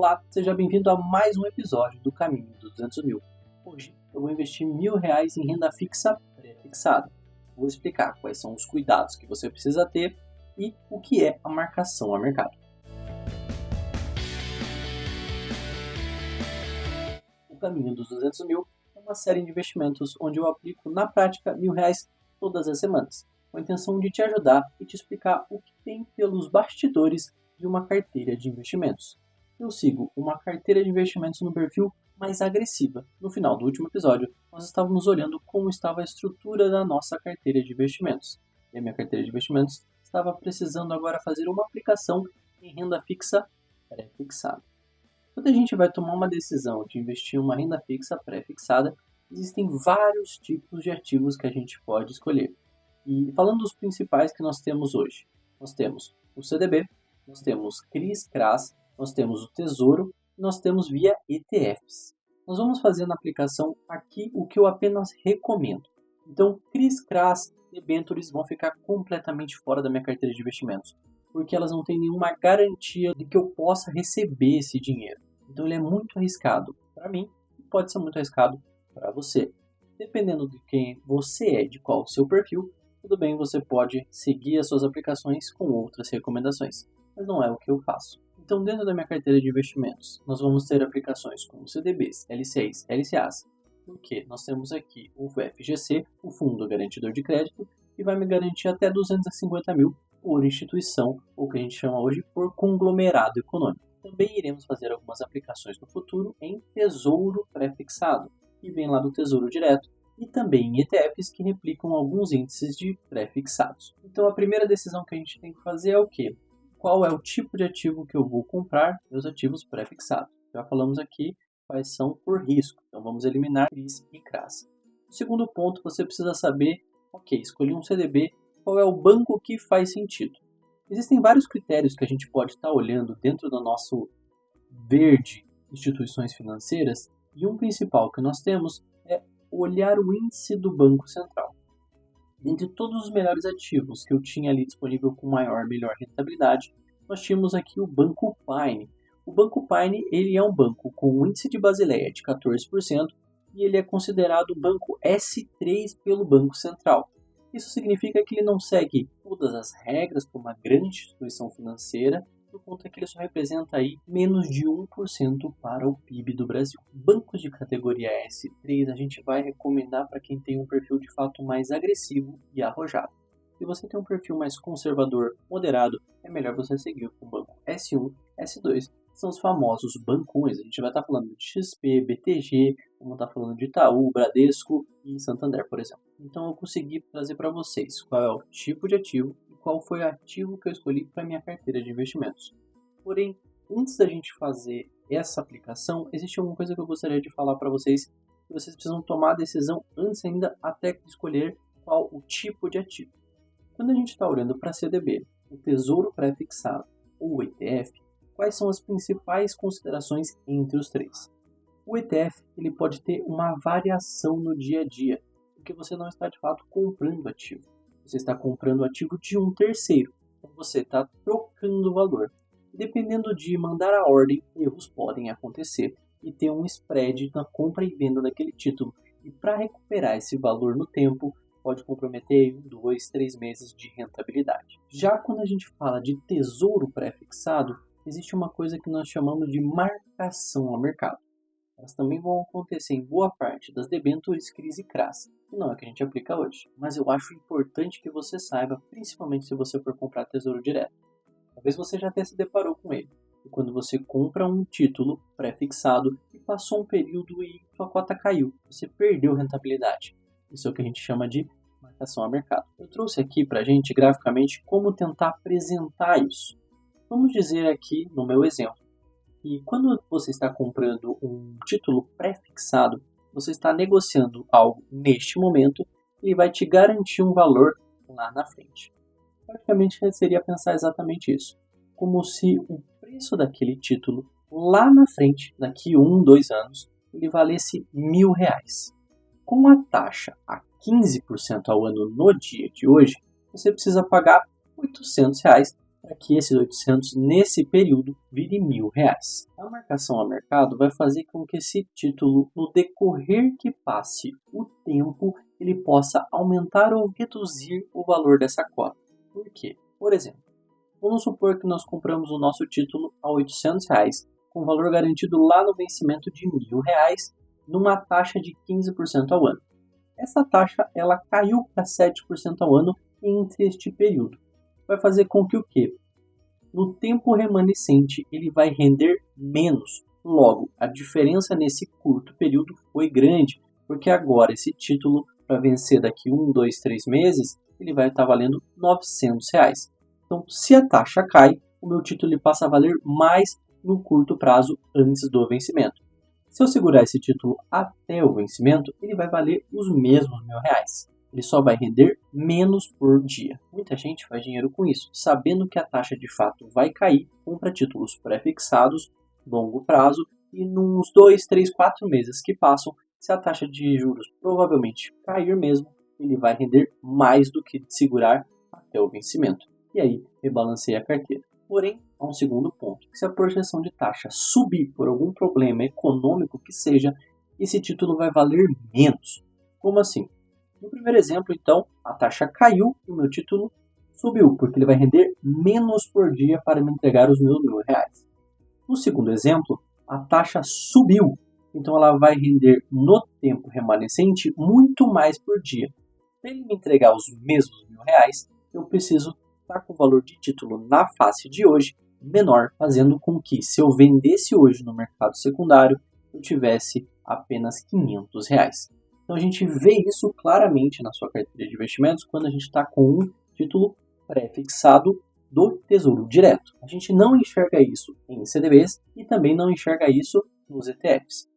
Olá, seja bem-vindo a mais um episódio do Caminho dos 200 mil. Hoje eu vou investir R$1.000 em renda fixa pré-fixada. Vou explicar quais são os cuidados que você precisa ter e o que é a marcação a mercado. O Caminho dos 200 mil é uma série de investimentos onde eu aplico na prática R$1.000 todas as semanas, com a intenção de te ajudar e te explicar o que tem pelos bastidores de uma carteira de investimentos. Eu sigo uma carteira de investimentos no perfil mais agressiva. No final do último episódio, nós estávamos olhando como estava a estrutura da nossa carteira de investimentos. E a minha carteira de investimentos estava precisando agora fazer uma aplicação em renda fixa pré-fixada. Quando a gente vai tomar uma decisão de investir em uma renda fixa pré-fixada, existem vários tipos de ativos que a gente pode escolher. E falando dos principais que nós temos hoje, nós temos o CDB, nós temos CRIs/CRAs, nós temos o Tesouro e nós temos via ETFs. Nós vamos fazer na aplicação aqui o que eu apenas recomendo. Então, CRIs/CRAs, debêntures vão ficar completamente fora da minha carteira de investimentos, porque elas não têm nenhuma garantia de que eu possa receber esse dinheiro. Então, ele é muito arriscado para mim e pode ser muito arriscado para você. Dependendo de quem você é, de qual o seu perfil, tudo bem, você pode seguir as suas aplicações com outras recomendações, mas não é o que eu faço. Então, dentro da minha carteira de investimentos, nós vamos ter aplicações como CDBs, LCIs, LCAs, porque nós temos aqui o FGC, o Fundo Garantidor de Crédito, que vai me garantir até 250 mil por instituição, ou que a gente chama hoje por conglomerado econômico. Também iremos fazer algumas aplicações no futuro em Tesouro pré-fixado, que vem lá do Tesouro Direto, e também em ETFs que replicam alguns índices de pré-fixados. Então, a primeira decisão que a gente tem que fazer é o quê? Qual é o tipo de ativo que eu vou comprar, meus ativos pré-fixados. Já falamos aqui quais são por risco, então vamos eliminar CRIs e CRAs. O segundo ponto, você precisa saber, escolhi um CDB, qual é o banco que faz sentido. Existem vários critérios que a gente pode estar olhando dentro do nosso verde instituições financeiras, e um principal que nós temos é olhar o índice do Banco Central. Dentre todos os melhores ativos que eu tinha ali disponível com melhor rentabilidade, nós tínhamos aqui o Banco Pine. O Banco Pine ele é um banco com um índice de Basileia de 14% e ele é considerado o banco S3 pelo Banco Central. Isso significa que ele não segue todas as regras para uma grande instituição financeira, por conta que ele só representa aí menos de 1% para o PIB do Brasil. Bancos de categoria S3 a gente vai recomendar para quem tem um perfil de fato mais agressivo e arrojado. Se você tem um perfil mais conservador, moderado, é melhor você seguir com o banco S1, S2, que são os famosos bancões. A gente vai estar falando de XP, BTG, vamos estar falando de Itaú, Bradesco e Santander, por exemplo. Então eu consegui trazer para vocês qual é o tipo de ativo, qual foi o ativo que eu escolhi para minha carteira de investimentos. Porém, antes da gente fazer essa aplicação, existe alguma coisa que eu gostaria de falar para vocês, que vocês precisam tomar a decisão antes ainda até escolher qual o tipo de ativo. Quando a gente está olhando para CDB, o Tesouro Pré-Fixado ou o ETF, quais são as principais considerações entre os três? O ETF ele pode ter uma variação no dia a dia, porque você não está de fato comprando ativo. Você está comprando o ativo de um terceiro, então você está trocando o valor. Dependendo de mandar a ordem, erros podem acontecer e ter um spread na compra e venda daquele título. E para recuperar esse valor no tempo, pode comprometer 2, 3 meses de rentabilidade. Já quando a gente fala de tesouro pré-fixado, existe uma coisa que nós chamamos de marcação a mercado. Elas também vão acontecer em boa parte das debêntures, CRIs e CRAs, que não é o que a gente aplica hoje. Mas eu acho importante que você saiba, principalmente se você for comprar tesouro direto. Talvez você já até se deparou com ele. E quando você compra um título pré-fixado e passou um período e sua cota caiu, você perdeu rentabilidade. Isso é o que a gente chama de marcação a mercado. Eu trouxe aqui para a gente graficamente como tentar apresentar isso. Vamos dizer aqui no meu exemplo. E quando você está comprando um título pré-fixado, você está negociando algo neste momento e vai te garantir um valor lá na frente. Praticamente seria pensar exatamente isso. Como se o preço daquele título lá na frente, daqui 1, 2 anos, ele valesse R$1.000. Com a taxa a 15% ao ano no dia de hoje, você precisa pagar R$800 para que esses 800 nesse período vire R$ 1.000. A marcação a mercado vai fazer com que esse título, no decorrer que passe o tempo, ele possa aumentar ou reduzir o valor dessa cota. Por quê? Por exemplo, vamos supor que nós compramos o nosso título a R$ 800, com valor garantido lá no vencimento de R$ 1.000, numa taxa de 15% ao ano. Essa taxa ela caiu para 7% ao ano entre este período. Vai fazer com que o quê? No tempo remanescente ele vai render menos. Logo, a diferença nesse curto período foi grande, porque agora esse título, para vencer daqui 1, 2, 3 meses, ele vai estar valendo R$ 900. Então, se a taxa cai, o meu título ele passa a valer mais no curto prazo antes do vencimento. Se eu segurar esse título até o vencimento, ele vai valer os mesmos R$ 1.000. Ele só vai render menos por dia. Muita gente faz dinheiro com isso, sabendo que a taxa de fato vai cair, compra títulos pré-fixados, longo prazo, e nos 2, 3, 4 meses que passam, se a taxa de juros provavelmente cair mesmo, ele vai render mais do que segurar até o vencimento. E aí, rebalanceia a carteira. Porém, há um segundo ponto, que se a projeção de taxa subir por algum problema econômico que seja, esse título vai valer menos. Como assim? No primeiro exemplo, então, a taxa caiu e o meu título subiu, porque ele vai render menos por dia para me entregar os meus R$ 1.000. No segundo exemplo, a taxa subiu, então ela vai render no tempo remanescente muito mais por dia. Para ele me entregar os mesmos R$ 1.000, eu preciso estar com o valor de título na face de hoje menor, fazendo com que, se eu vendesse hoje no mercado secundário, eu tivesse apenas R$ 500. Então a gente vê isso claramente na sua carteira de investimentos quando a gente está com um título pré-fixado do Tesouro Direto. A gente não enxerga isso em CDBs e também não enxerga isso nos ETFs.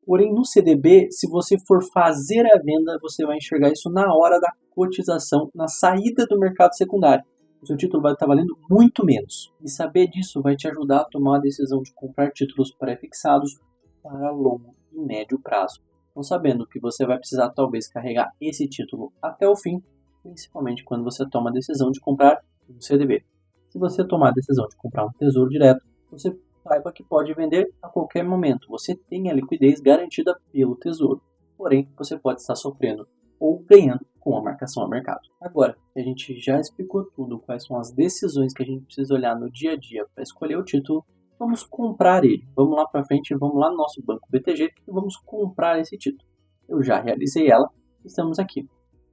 Porém, no CDB, se você for fazer a venda, você vai enxergar isso na hora da cotização, na saída do mercado secundário. O seu título vai estar valendo muito menos. E saber disso vai te ajudar a tomar a decisão de comprar títulos pré-fixados para longo e médio prazo. Então, sabendo que você vai precisar talvez carregar esse título até o fim, principalmente quando você toma a decisão de comprar um CDB. Se você tomar a decisão de comprar um Tesouro Direto, você saiba que pode vender a qualquer momento. Você tem a liquidez garantida pelo Tesouro. Porém, você pode estar sofrendo ou ganhando com a marcação a mercado. Agora, que a gente já explicou tudo, quais são as decisões que a gente precisa olhar no dia a dia para escolher o título, vamos comprar ele. Vamos lá para frente, vamos lá no nosso banco BTG e vamos comprar esse título. Eu já realizei ela, estamos aqui.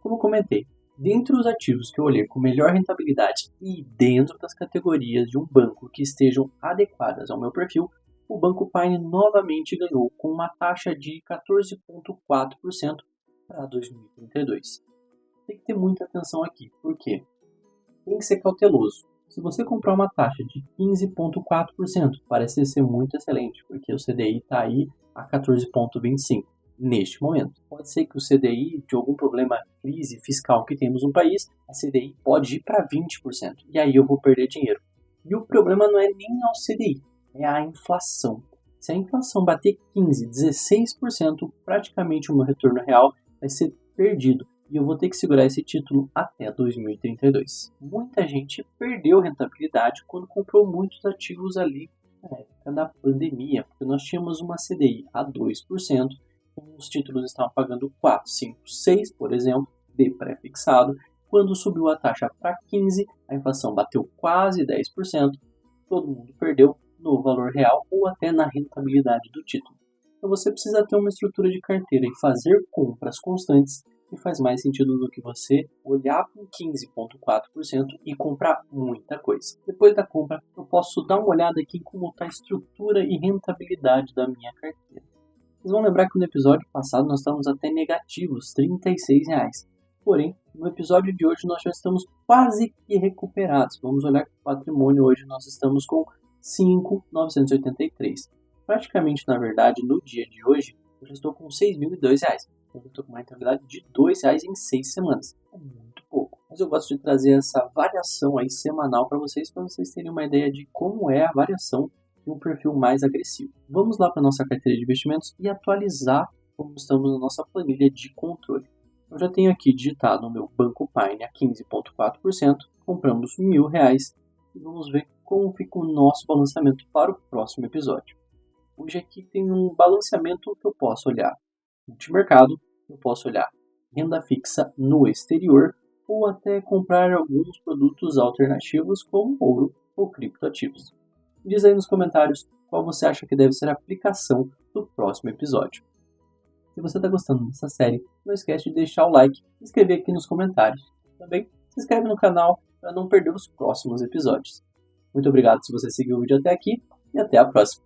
Como comentei, dentre os ativos que eu olhei com melhor rentabilidade e dentro das categorias de um banco que estejam adequadas ao meu perfil, o Banco Pine novamente ganhou com uma taxa de 14,4% para 2032. Tem que ter muita atenção aqui, porque tem que ser cauteloso. Se você comprar uma taxa de 15,4%, parece ser muito excelente, porque o CDI está aí a 14,25% neste momento. Pode ser que o CDI, de algum problema, crise fiscal que temos no país, a CDI pode ir para 20%, e aí eu vou perder dinheiro. E o problema não é nem ao CDI, é a inflação. Se a inflação bater 15%, 16%, praticamente o meu retorno real vai ser perdido. E eu vou ter que segurar esse título até 2032. Muita gente perdeu rentabilidade quando comprou muitos ativos ali na época da pandemia, porque nós tínhamos uma CDI a 2%, os títulos estavam pagando 4, 5, 6, por exemplo, de pré-fixado. Quando subiu a taxa para 15%, a inflação bateu quase 10%, todo mundo perdeu no valor real ou até na rentabilidade do título. Então você precisa ter uma estrutura de carteira e fazer compras constantes que faz mais sentido do que você olhar para 15,4% e comprar muita coisa. Depois da compra, eu posso dar uma olhada aqui em como está a estrutura e rentabilidade da minha carteira. Vocês vão lembrar que no episódio passado nós estávamos até negativos, R$ 36. Porém, no episódio de hoje nós já estamos quase que recuperados. Vamos olhar que o patrimônio hoje nós estamos com 5.983. Praticamente, na verdade, no dia de hoje, eu já estou com R$ 6.002. Eu estou com uma rentabilidade de R$ 2 em 6 semanas. É muito pouco. Mas eu gosto de trazer essa variação aí semanal para vocês terem uma ideia de como é a variação de um perfil mais agressivo. Vamos lá para a nossa carteira de investimentos e atualizar como estamos na nossa planilha de controle. Eu já tenho aqui digitado o meu Banco Pine a 15,4%, compramos R$ 1.000 e vamos ver como fica o nosso balanceamento para o próximo episódio. Hoje aqui tem um balanceamento que eu posso olhar multimercado, eu posso olhar renda fixa no exterior ou até comprar alguns produtos alternativos como ouro ou criptoativos. Diz aí nos comentários qual você acha que deve ser a aplicação do próximo episódio. Se você está gostando dessa série, não esquece de deixar o like e escrever aqui nos comentários. Também se inscreve no canal para não perder os próximos episódios. Muito obrigado se você seguiu o vídeo até aqui e até a próxima.